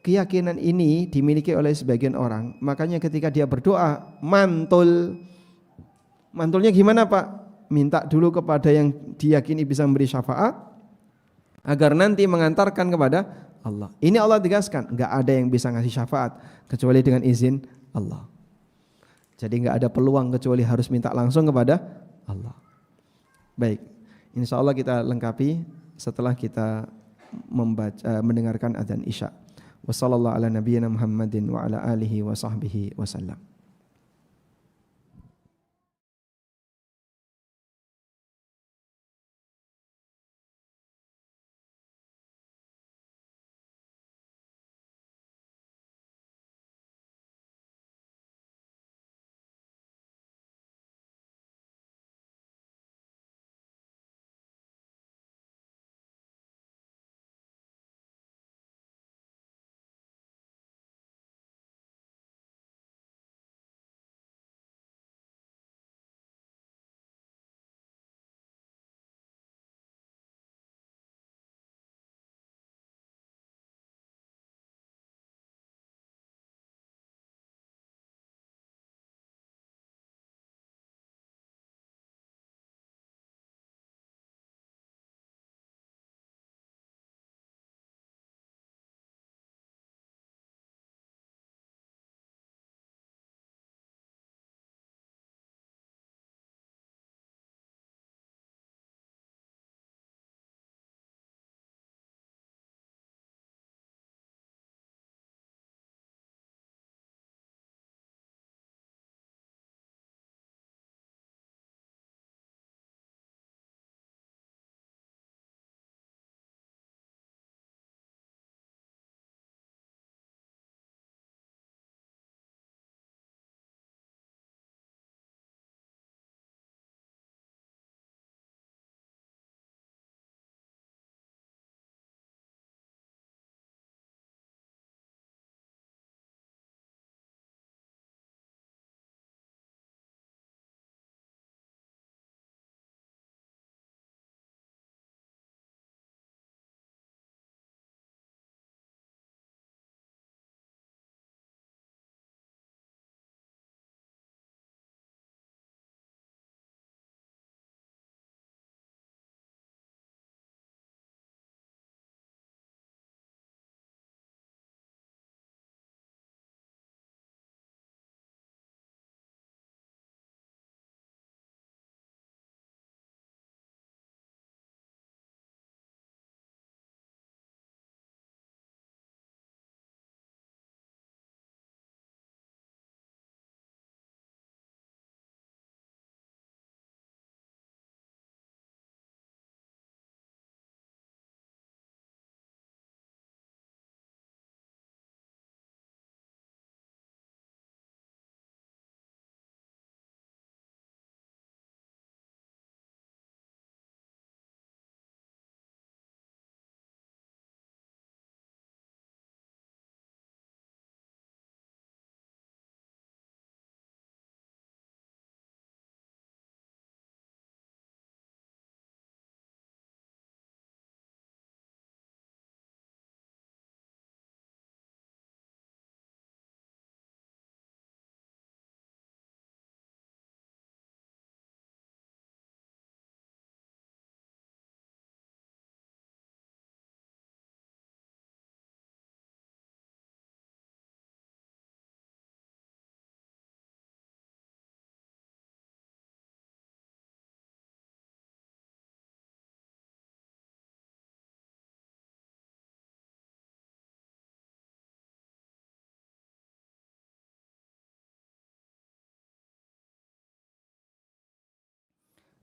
Keyakinan ini dimiliki oleh sebagian orang. Makanya ketika dia berdoa, mantulnya gimana Pak? Minta dulu kepada yang diyakini bisa memberi syafaat, agar nanti mengantarkan kepada Allah. Ini Allah tegaskan, enggak ada yang bisa ngasih syafaat kecuali dengan izin Allah. Jadi enggak ada peluang kecuali harus minta langsung kepada Allah. Baik, insya Allah kita lengkapi setelah kita mendengarkan adzan Isya. Wassallallahu ala nabiyyina Muhammadin wa ala alihi wa sahbihi wasallam.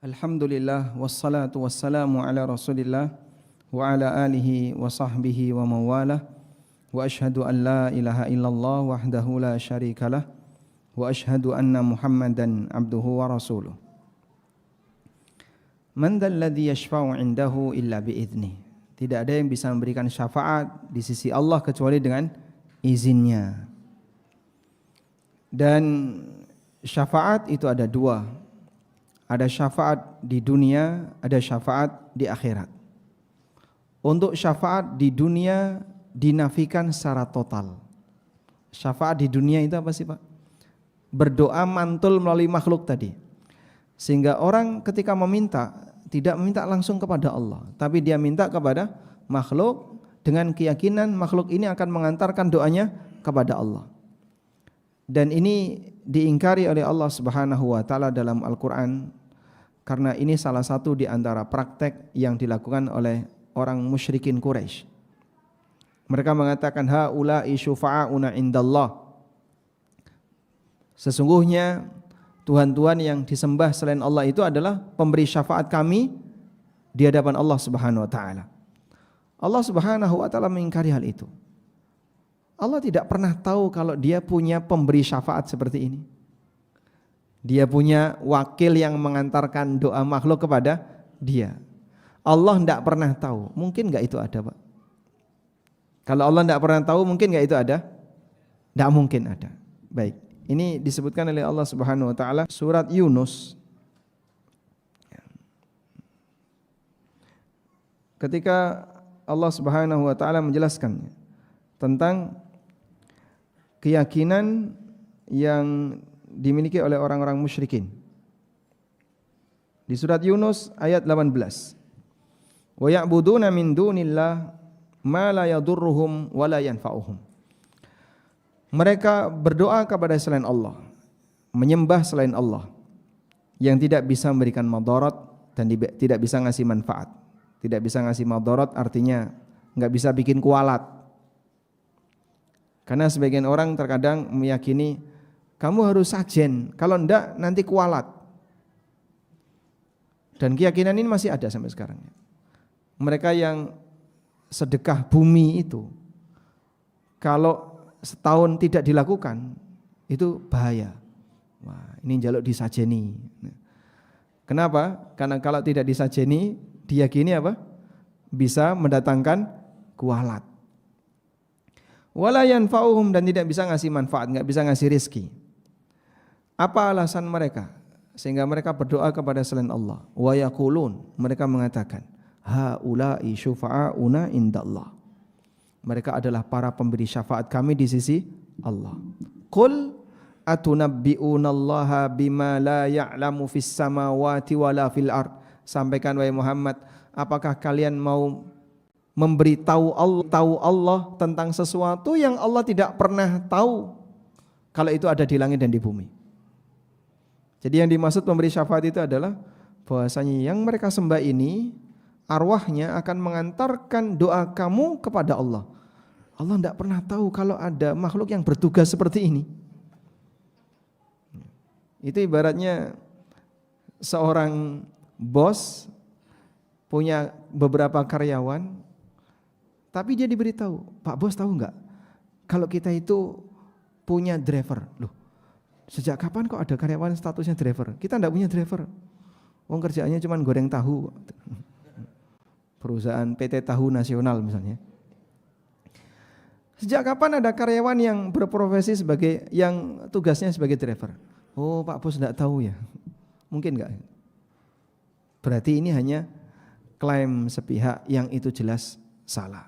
Alhamdulillah wassalatu wassalamu ala Rasulillah wa ala alihi wa sahbihi wa mawalah wa ashhadu an la ilaha illallah wahdahu la syarikalah wa ashhadu anna Muhammadan abduhu wa rasuluh. Man dzalladzi yashfa'u 'indahu illa bi'idznih. Tidak ada yang bisa memberikan syafaat di sisi Allah kecuali dengan izinnya. Dan syafaat itu ada dua. Ada syafaat di dunia, ada syafaat di akhirat. Untuk syafaat di dunia dinafikan secara total. Syafaat di dunia itu apa sih Pak? Berdoa mantul melalui makhluk tadi. Sehingga orang ketika meminta, tidak meminta langsung kepada Allah, tapi dia minta kepada makhluk dengan keyakinan makhluk ini akan mengantarkan doanya kepada Allah. Dan ini diingkari oleh Allah Subhanahu wa taala dalam Al-Qur'an. Karena ini salah satu di antara praktek yang dilakukan oleh orang musyrikin Quraisy. Mereka mengatakan haula'i syufa'auna indallah. Sesungguhnya Tuhan-Tuhan yang disembah selain Allah itu adalah pemberi syafaat kami di hadapan Allah Subhanahu wa taala. Allah Subhanahu wa taala mengingkari hal itu. Allah tidak pernah tahu kalau dia punya pemberi syafaat seperti ini. Dia punya wakil yang mengantarkan doa makhluk kepada dia. Allah tidak pernah tahu. Mungkin enggak itu ada Pak? Kalau Allah tidak pernah tahu, mungkin enggak itu ada? Tidak mungkin ada. Baik, ini disebutkan oleh Allah Subhanahu wa taala surat Yunus. Ketika Allah Subhanahu wa taala menjelaskannya tentang keyakinan yang dimiliki oleh orang-orang musyrikin. Di surat Yunus ayat 18. Wa ya'buduna min dunillah ma la yadurruhum wa la yanfa'uhum. Mereka berdoa kepada selain Allah, menyembah selain Allah yang tidak bisa memberikan madarat dan tidak bisa ngasih manfaat. Tidak bisa ngasih madarat artinya enggak bisa bikin kualat. Karena sebagian orang terkadang meyakini kamu harus sajen, kalau enggak nanti kualat. Dan keyakinan ini masih ada sampai sekarang. Mereka yang sedekah bumi itu, kalau setahun tidak dilakukan, itu bahaya. Wah, ini njaluk disajeni. Kenapa? Karena kalau tidak disajeni, diyakini apa? Bisa mendatangkan kualat. Wala yanfa'uhum, dan tidak bisa ngasih manfaat, enggak bisa ngasih rizki. Apa alasan mereka sehingga mereka berdoa kepada selain Allah? Wa yaqulun, mereka mengatakan haula'i syufa'auna indallah. Mereka adalah para pemberi syafaat kami di sisi Allah. Qul atunabbi'unallaha bima la ya'lamu fis samawati wala fil ard. Sampaikan wahai Muhammad, apakah kalian mau memberitahu Allah tentang sesuatu yang Allah tidak pernah tahu kalau itu ada di langit dan di bumi? Jadi yang dimaksud pemberi syafaat itu adalah bahwasanya yang mereka sembah ini arwahnya akan mengantarkan doa kamu kepada Allah. Allah tidak pernah tahu kalau ada makhluk yang bertugas seperti ini. Itu ibaratnya seorang bos punya beberapa karyawan, tapi dia diberitahu, Pak Bos tahu enggak kalau kita itu punya driver. Loh, sejak kapan kok ada karyawan statusnya driver? Kita enggak punya driver. Wong kerjaannya cuma goreng tahu. Perusahaan PT Tahu Nasional misalnya. Sejak kapan ada karyawan yang berprofesi sebagai yang tugasnya sebagai driver? Oh, Pak Bos enggak tahu ya. Mungkin enggak? Berarti ini hanya klaim sepihak yang itu jelas salah.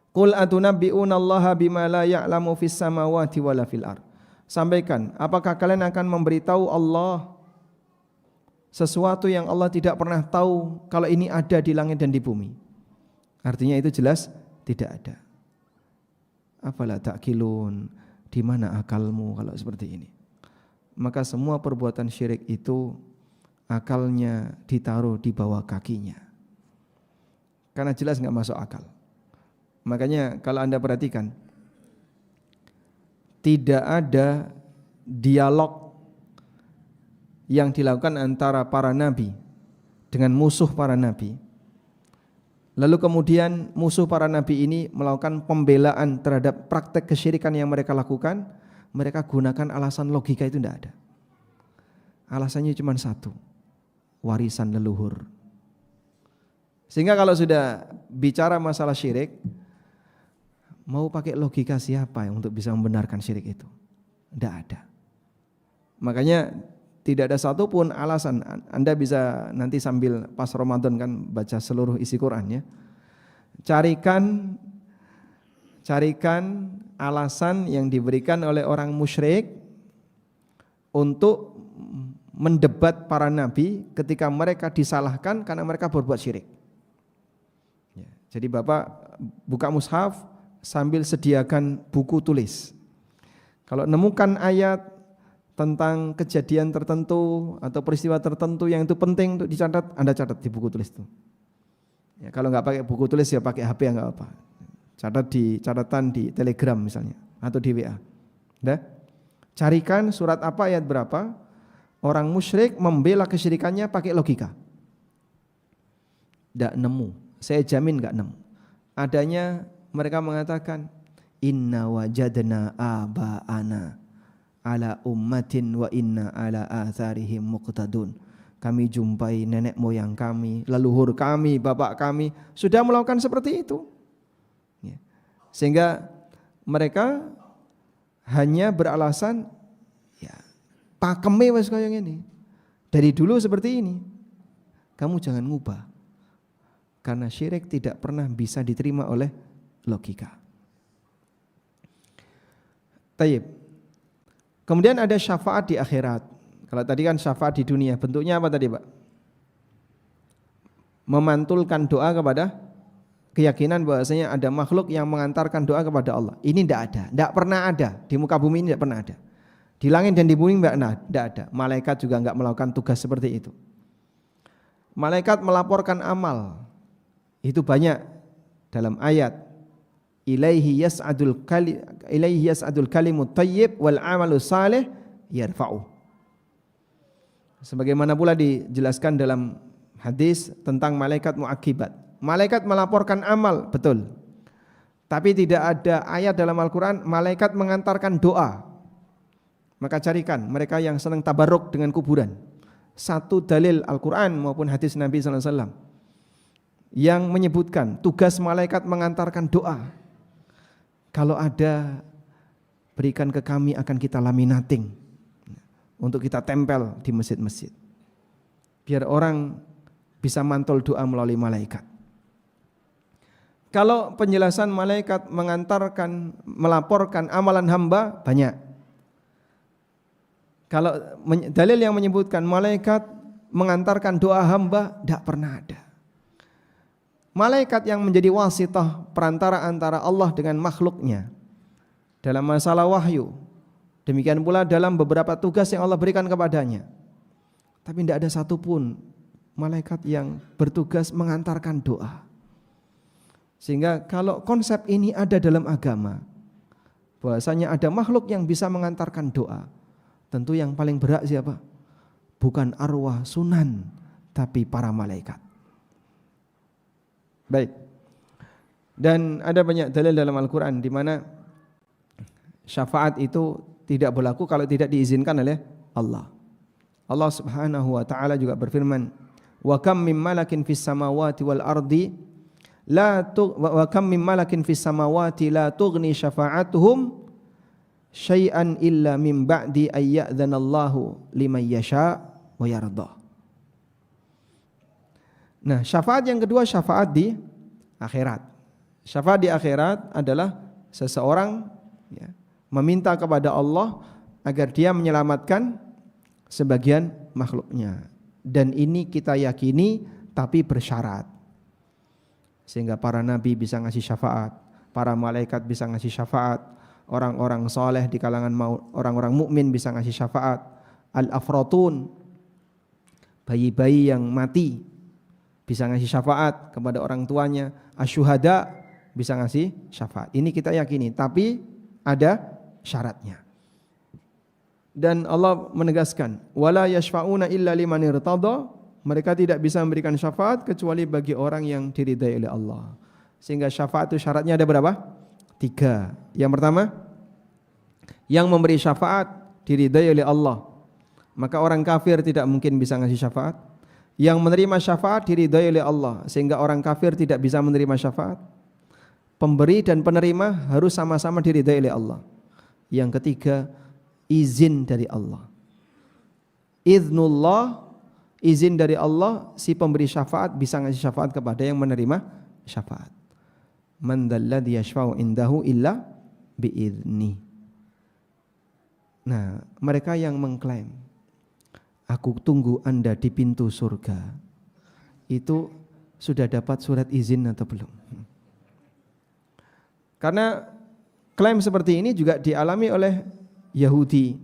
Qul atunabbi'unallaha bima la ya'lamu fis samawati wala fil ard. Sampaikan, apakah kalian akan memberitahu Allah sesuatu yang Allah tidak pernah tahu kalau ini ada di langit dan di bumi? Artinya itu jelas tidak ada. Afala ta'qilun, di mana akalmu kalau seperti ini? Maka semua perbuatan syirik itu akalnya ditaruh di bawah kakinya. Karena jelas enggak masuk akal. Makanya kalau Anda perhatikan, tidak ada dialog yang dilakukan antara para nabi dengan musuh para nabi. Lalu kemudian musuh para nabi ini melakukan pembelaan terhadap praktek kesyirikan yang mereka lakukan. Mereka gunakan alasan logika, itu tidak ada. Alasannya cuma satu, warisan leluhur. Sehingga kalau sudah bicara masalah syirik, mau pakai logika siapa yang untuk bisa membenarkan syirik itu? Tidak ada. Makanya tidak ada satupun alasan. Anda bisa nanti sambil pas Ramadan kan baca seluruh isi Quran ya. Carikan alasan yang diberikan oleh orang musyrik untuk mendebat para nabi ketika mereka disalahkan karena mereka berbuat syirik. Ya, jadi Bapak buka mushaf sambil sediakan buku tulis. Kalau nemukan ayat tentang kejadian tertentu atau peristiwa tertentu yang itu penting untuk dicatat, Anda catat di buku tulis itu. Ya, kalau nggak pakai buku tulis ya pakai HP, nggak apa. Catat di catatan di Telegram misalnya atau di WA. Udah? Carikan surat apa ayat berapa. Orang musyrik membela kesyirikannya pakai logika. Tidak nemu. Saya jamin nggak nemu. Adanya mereka mengatakan inna wajadna aba'ana ala ummatin wa inna ala atharihim muqtadun. Kami jumpai nenek moyang kami, leluhur kami, bapak kami sudah melakukan seperti itu. Sehingga mereka hanya beralasan ya pakeme wis kaya ngene. Dari dulu seperti ini. Kamu jangan ngubah. Karena syirik tidak pernah bisa diterima oleh logika. Taib. Kemudian ada syafaat di akhirat. Kalau tadi kan syafaat di dunia, bentuknya apa tadi, Pak? Memantulkan doa kepada keyakinan bahwasanya ada makhluk yang mengantarkan doa kepada Allah. Ini tidak ada, tidak pernah ada di muka bumi ini, tidak pernah ada. Di langit dan di bumi tidak ada. Malaikat juga enggak melakukan tugas seperti itu. Malaikat melaporkan amal. Itu banyak dalam ayat. Ilaihi yas'adul kalimut thayyib wal 'amalu salih yarfa'u. Sebagaimana pula dijelaskan dalam hadis tentang malaikat muakibat. Malaikat melaporkan amal, betul. Tapi tidak ada ayat dalam Al-Quran malaikat mengantarkan doa. Maka carikan mereka yang senang tabarruk dengan kuburan. Satu dalil Al-Quran maupun hadis Nabi SAW yang menyebutkan tugas malaikat mengantarkan doa. Kalau ada, berikan ke kami, akan kita laminating untuk kita tempel di masjid-masjid. Biar orang bisa mantul doa melalui malaikat. Kalau penjelasan malaikat mengantarkan, melaporkan amalan hamba, banyak. Kalau dalil yang menyebutkan malaikat mengantarkan doa hamba, tidak pernah ada. Malaikat yang menjadi wasitah perantara antara Allah dengan makhluknya dalam masalah wahyu. Demikian pula dalam beberapa tugas yang Allah berikan kepadanya. Tapi tidak ada satupun malaikat yang bertugas mengantarkan doa. Sehingga kalau konsep ini ada dalam agama, bahwasanya ada makhluk yang bisa mengantarkan doa, tentu yang paling berhak siapa? Bukan arwah sunan, tapi para malaikat. Baik. Dan ada banyak dalil dalam Al-Quran di mana syafaat itu tidak berlaku kalau tidak diizinkan oleh Allah. Allah Subhanahu wa taala juga berfirman, "Wa kam mim malakin fis samawati wal ardi la tughni syafa'atuhum syai'an illa min ba'di ay ya'dhanallahu liman yasha' wa yarda." Nah, syafaat yang kedua syafaat di akhirat. Syafaat di akhirat adalah seseorang meminta kepada Allah agar dia menyelamatkan sebagian makhluknya. Dan ini kita yakini tapi bersyarat. Sehingga para nabi bisa ngasih syafaat, para malaikat bisa ngasih syafaat, orang-orang soleh di kalangan orang-orang mukmin bisa ngasih syafaat, al-afratun, bayi-bayi yang mati bisa ngasih syafaat kepada orang tuanya, asyuhada bisa ngasih syafaat. Ini kita yakini, tapi ada syaratnya. Dan Allah menegaskan, wala yashfa'una illa liman irtada, mereka tidak bisa memberikan syafaat kecuali bagi orang yang diridai oleh Allah. Sehingga syafaat itu syaratnya ada berapa? 3. Yang pertama, yang memberi syafaat diridai oleh Allah, maka orang kafir tidak mungkin bisa ngasih syafaat. Yang menerima syafaat diridai oleh Allah, sehingga orang kafir tidak bisa menerima syafaat. Pemberi dan penerima harus sama-sama diridai oleh Allah. Yang ketiga, izin dari Allah. Idznullah, izin dari Allah, si pemberi syafaat bisa ngasih syafaat kepada yang menerima syafaat. Man dzalladzi yashfa'u indahu illa biidznih. Nah, mereka yang mengklaim aku tunggu Anda di pintu surga, itu sudah dapat surat izin atau belum? Karena klaim seperti ini juga dialami oleh Yahudi.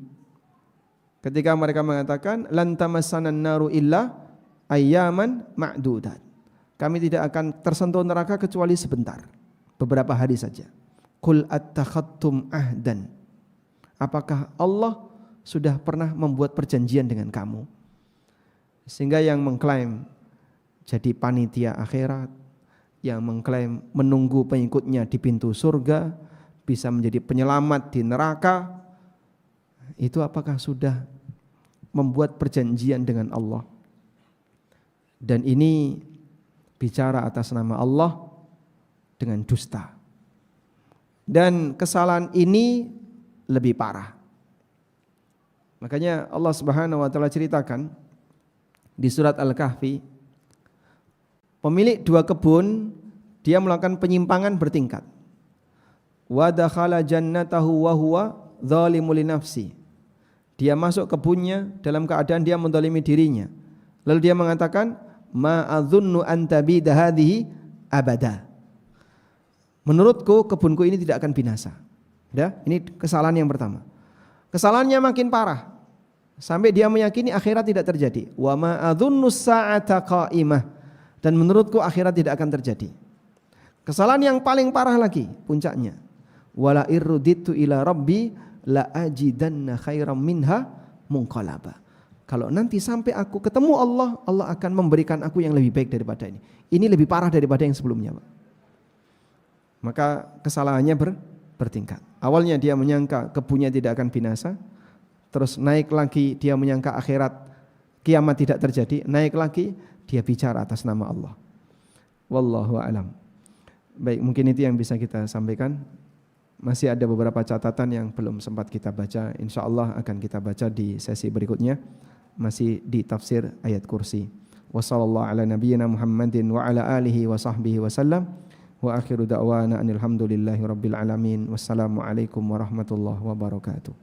Ketika mereka mengatakan lan tamassanan naru illa ayyaman ma'dudat. Kami tidak akan tersentuh neraka kecuali sebentar, beberapa hari saja. Qul attakhadtum ahdan. Apakah Allah sudah pernah membuat perjanjian dengan kamu? Sehingga yang mengklaim jadi panitia akhirat, yang mengklaim menunggu pengikutnya di pintu surga, bisa menjadi penyelamat di neraka, itu apakah sudah membuat perjanjian dengan Allah? Dan ini bicara atas nama Allah dengan dusta. Dan kesalahan ini lebih parah. Makanya Allah Subhanahu wa taala ceritakan di surat Al-Kahfi, pemilik 2 kebun dia melakukan penyimpangan bertingkat. Wa dakhala jannatahu wa huwa dzalimun li nafsi. Dia masuk kebunnya dalam keadaan dia menzalimi dirinya. Lalu dia mengatakan, ma adzunnu an tabida hadhihi abada. Menurutku kebunku ini tidak akan binasa. Ya, ini kesalahan yang pertama. Kesalahannya makin parah sampai dia meyakini akhirat tidak terjadi. Wa ma adzunnu sa'ata qa'imah. Dan menurutku akhirat tidak akan terjadi. Kesalahan yang paling parah lagi puncaknya. Wala irruditu ila rabbi la ajidanna khairam minha munqalaba. Kalau nanti sampai aku ketemu Allah, Allah akan memberikan aku yang lebih baik daripada ini. Ini lebih parah daripada yang sebelumnya, Pak. Maka kesalahannya bertingkat. Awalnya dia menyangka kebunnya tidak akan binasa, terus naik lagi dia menyangka akhirat kiamat tidak terjadi, naik lagi dia bicara atas nama Allah. Wallahu a'lam. Baik, mungkin itu yang bisa kita sampaikan. Masih ada beberapa catatan yang belum sempat kita baca. Insya Allah akan kita baca di sesi berikutnya. Masih di tafsir ayat kursi. Wassallallahu ala nabiyyina Muhammadin wa ala alihi wa sahbihi wa sallam. Wa akhiru da'wana anil hamdulillahi rabbil alamin. Wassalamualaikum warahmatullahi wabarakatuh.